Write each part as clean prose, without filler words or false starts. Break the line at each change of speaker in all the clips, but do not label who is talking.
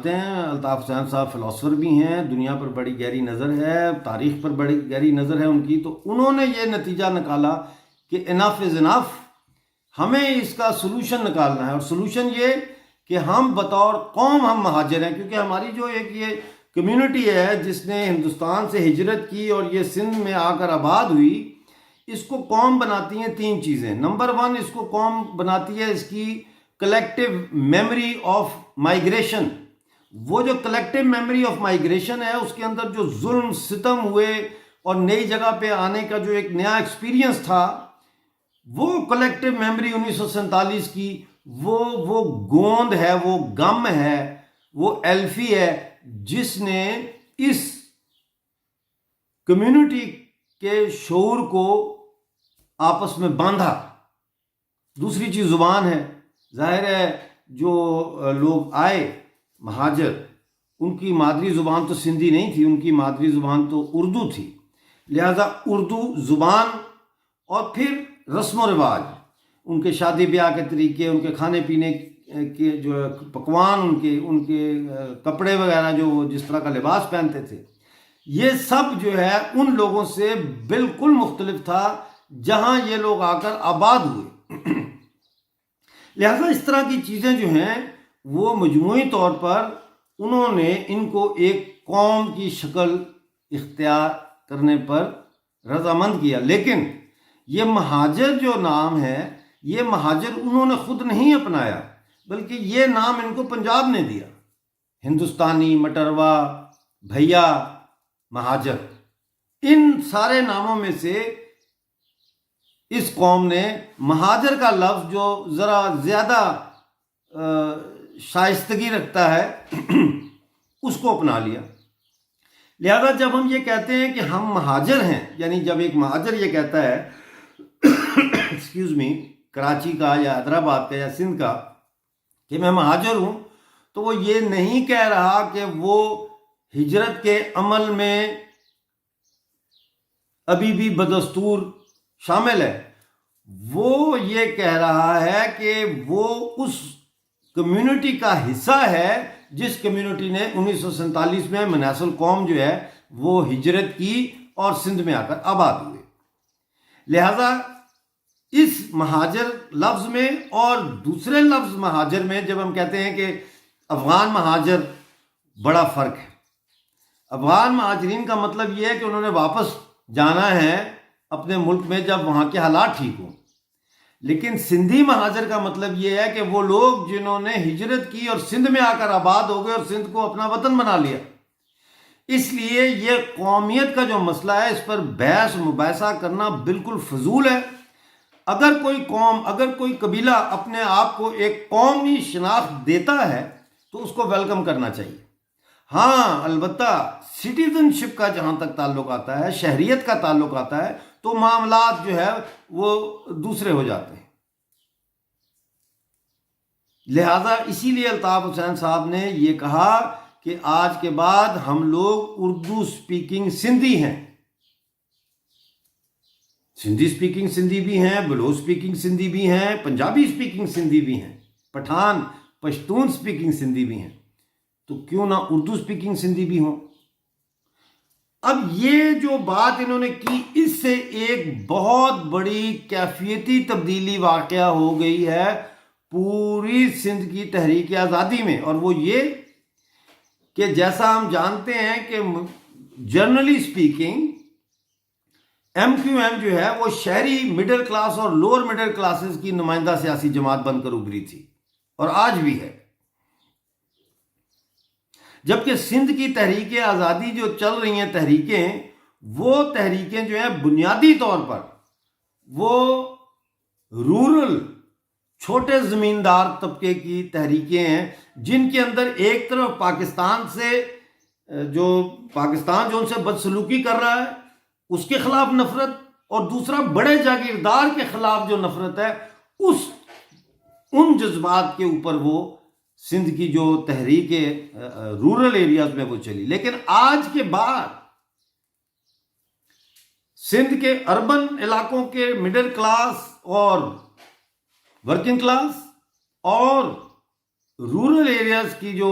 جانتے ہیں الطاف حسین صاحب فلاسفر بھی ہیں، دنیا پر بڑی گہری نظر ہے، تاریخ پر بڑی گہری نظر ہے ان کی، تو انہوں نے یہ نتیجہ نکالا کہ انف از انف، ہمیں اس کا سلوشن نکالنا ہے، اور سلوشن یہ کہ ہم بطور قوم ہم مہاجر ہیں، کیونکہ ہماری جو ایک یہ کمیونٹی ہے جس نے ہندوستان سے ہجرت کی اور یہ سندھ میں آ کر آباد ہوئی، اس کو قوم بناتی ہیں تین چیزیں۔ نمبر ون، اس کو قوم بناتی ہے اس کی کلیکٹیو میموری آف مائیگریشن۔ وہ جو کلیکٹیو میموری آف مائیگریشن ہے، اس کے اندر جو ظلم ستم ہوئے اور نئی جگہ پہ آنے کا جو ایک نیا ایکسپیرینس تھا، وہ کلیکٹیو میموری 1947 کی وہ گوند ہے، وہ غم ہے، وہ ایلفی ہے، جس نے اس کمیونٹی کے شعور کو آپس میں باندھا۔ دوسری چیز زبان ہے، ظاہر ہے جو لوگ آئے مہاجر، ان کی مادری زبان تو سندھی نہیں تھی، ان کی مادری زبان تو اردو تھی، لہذا اردو زبان اور پھر رسم و رواج، ان کے شادی بیاہ کے طریقے، ان کے کھانے پینے کے جو پکوان، ان کے کپڑے وغیرہ، جو جس طرح کا لباس پہنتے تھے، یہ سب جو ہے ان لوگوں سے بالکل مختلف تھا جہاں یہ لوگ آ کر آباد ہوئے۔ لہذا اس طرح کی چیزیں جو ہیں وہ مجموعی طور پر انہوں نے ان کو ایک قوم کی شکل اختیار کرنے پر رضامند کیا۔ لیکن یہ مہاجر جو نام ہے، یہ مہاجر انہوں نے خود نہیں اپنایا، بلکہ یہ نام ان کو پنجاب نے دیا۔ ہندوستانی، مٹروا، بھیا، مہاجر، ان سارے ناموں میں سے اس قوم نے مہاجر کا لفظ جو ذرا زیادہ شائستگی رکھتا ہے اس کو اپنا لیا۔ لہذا جب ہم یہ کہتے ہیں کہ ہم مہاجر ہیں، یعنی جب ایک مہاجر یہ کہتا ہے ایکسکیوز می، کراچی کا یا حیدرآباد کا یا سندھ کا کہ میں مہاجر ہوں، تو وہ یہ نہیں کہہ رہا کہ وہ ہجرت کے عمل میں ابھی بھی بدستور شامل ہے، وہ یہ کہہ رہا ہے کہ وہ اس کمیونٹی کا حصہ ہے جس کمیونٹی نے 1947 میں مناس القوم جو ہے وہ ہجرت کی اور سندھ میں آ کر آباد ہوئے۔ لہذا اس مہاجر لفظ میں اور دوسرے لفظ مہاجر میں جب ہم کہتے ہیں کہ افغان مہاجر، بڑا فرق ہے۔ افغان مہاجرین کا مطلب یہ ہے کہ انہوں نے واپس جانا ہے اپنے ملک میں جب وہاں کے حالات ٹھیک ہوں، لیکن سندھی مہاجر کا مطلب یہ ہے کہ وہ لوگ جنہوں نے ہجرت کی اور سندھ میں آ کر آباد ہو گئے اور سندھ کو اپنا وطن بنا لیا۔ اس لیے یہ قومیت کا جو مسئلہ ہے، اس پر بحث مباحثہ کرنا بالکل فضول ہے۔ اگر کوئی قوم، اگر کوئی قبیلہ اپنے آپ کو ایک قومی شناخت دیتا ہے تو اس کو ویلکم کرنا چاہیے۔ ہاں البتہ سٹیزن شپ کا جہاں تک تعلق آتا ہے، شہریت کا تعلق آتا ہے، تو معاملات جو ہے وہ دوسرے ہو جاتے ہیں۔ لہذا اسی لیے الطاف حسین صاحب نے یہ کہا کہ آج کے بعد ہم لوگ اردو سپیکنگ سندھی ہیں۔ سندھی سپیکنگ سندھی بھی ہیں، بلوچ سپیکنگ سندھی بھی ہیں، پنجابی سپیکنگ سندھی بھی ہیں، پٹھان پشتون سپیکنگ سندھی بھی ہیں، تو کیوں نہ اردو سپیکنگ سندھی بھی ہوں۔ اب یہ جو بات انہوں نے کی، اس سے ایک بہت بڑی کیفیتی تبدیلی واقعہ ہو گئی ہے پوری سندھ کی تحریک آزادی میں، اور وہ یہ کہ جیسا ہم جانتے ہیں کہ generally speaking M Q M جو ہے وہ شہری مڈل کلاس اور لوور مڈل کلاسز کی نمائندہ سیاسی جماعت بن کر ابھری تھی، اور آج بھی ہے۔ جبکہ سندھ کی تحریک آزادی جو چل رہی ہیں تحریکیں، وہ تحریکیں جو ہیں بنیادی طور پر وہ رورل چھوٹے زمیندار طبقے کی تحریکیں ہیں، جن کے اندر ایک طرف پاکستان جو ان سے بدسلوکی کر رہا ہے اس کے خلاف نفرت، اور دوسرا بڑے جاگیردار کے خلاف جو نفرت ہے، ان جذبات کے اوپر وہ سندھ کی جو تحریک رورل ایریاز میں وہ چلی۔ لیکن آج کے بعد سندھ کے اربن علاقوں کے مڈل کلاس اور ورکنگ کلاس اور رورل ایریاز کی جو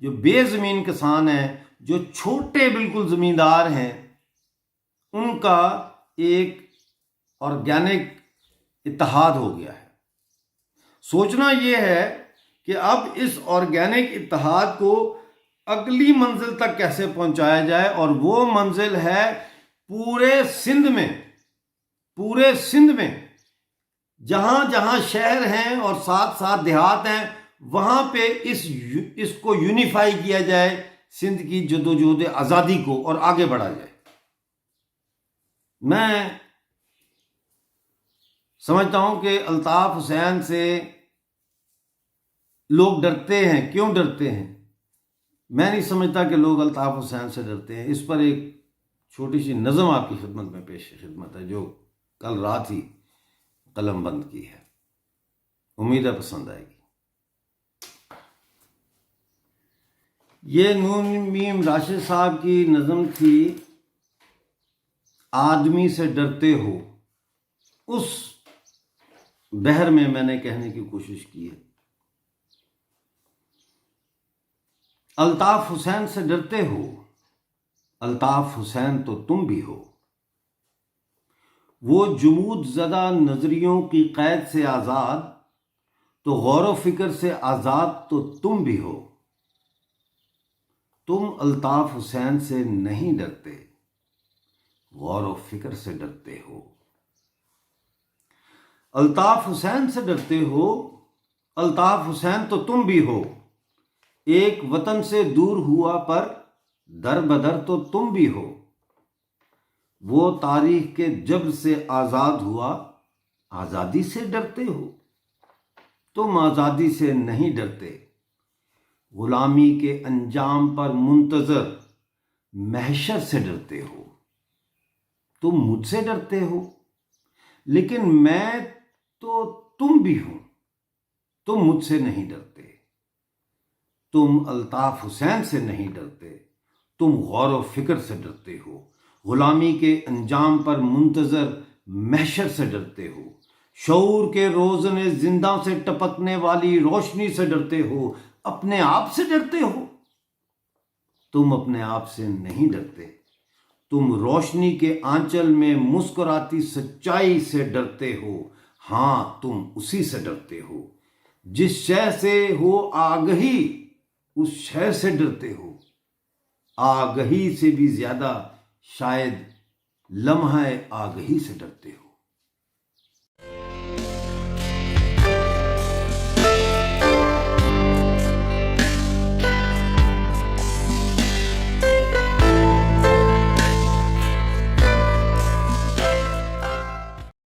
جو بے زمین کسان ہیں، جو چھوٹے بالکل زمیندار ہیں، ان کا ایک آرگینک اتحاد ہو گیا ہے۔ سوچنا یہ ہے کہ اب اس آرگینک اتحاد کو اگلی منزل تک کیسے پہنچایا جائے، اور وہ منزل ہے پورے سندھ میں جہاں جہاں شہر ہیں اور ساتھ ساتھ دیہات ہیں، وہاں پہ اس کو یونیفائی کیا جائے، سندھ کی جدوجہد آزادی کو، اور آگے بڑھا جائے۔ میں سمجھتا ہوں کہ الطاف حسین سے لوگ ڈرتے ہیں۔ کیوں ڈرتے ہیں؟ میں نہیں سمجھتا کہ لوگ الطاف حسین سے ڈرتے ہیں۔ اس پر ایک چھوٹی سی نظم آپ کی خدمت میں پیش خدمت ہے، جو کل رات ہی قلم بند کی ہے، امید ہے پسند آئے گی۔ یہ نون میم راشد صاحب کی نظم تھی، آدمی سے ڈرتے ہو۔ اس بحر میں میں نے کہنے کی کوشش کی ہے، الطاف حسین سے ڈرتے ہو، الطاف حسین تو تم بھی ہو۔ وہ جمود زدہ نظریوں کی قید سے آزاد، تو غور و فکر سے آزاد تو تم بھی ہو۔ تم الطاف حسین سے نہیں ڈرتے، غور و فکر سے ڈرتے ہو۔ الطاف حسین سے ڈرتے ہو، الطاف حسین تو تم بھی ہو۔ ایک وطن سے دور ہوا پر در بدر تو تم بھی ہو۔ وہ تاریخ کے جب سے آزاد ہوا، آزادی سے ڈرتے ہو۔ تم آزادی سے نہیں ڈرتے، غلامی کے انجام پر منتظر محشر سے ڈرتے ہو۔ تم مجھ سے ڈرتے ہو، لیکن میں تو تم بھی ہوں۔ تم مجھ سے نہیں ڈرتے، تم الطاف حسین سے نہیں ڈرتے، تم غور و فکر سے ڈرتے ہو، غلامی کے انجام پر منتظر محشر سے ڈرتے ہو، شعور کے روزنے زندہ سے ٹپکنے والی روشنی سے ڈرتے ہو، اپنے آپ سے ڈرتے ہو۔ تم اپنے آپ سے نہیں ڈرتے، تم روشنی کے آنچل میں مسکراتی سچائی سے ڈرتے ہو۔ ہاں، تم اسی سے ڈرتے ہو، جس شے سے ہو آگہی، اس شے سے ڈرتے ہو۔ آگہی سے بھی زیادہ شاید لمحہ آگہی سے ڈرتے ہو۔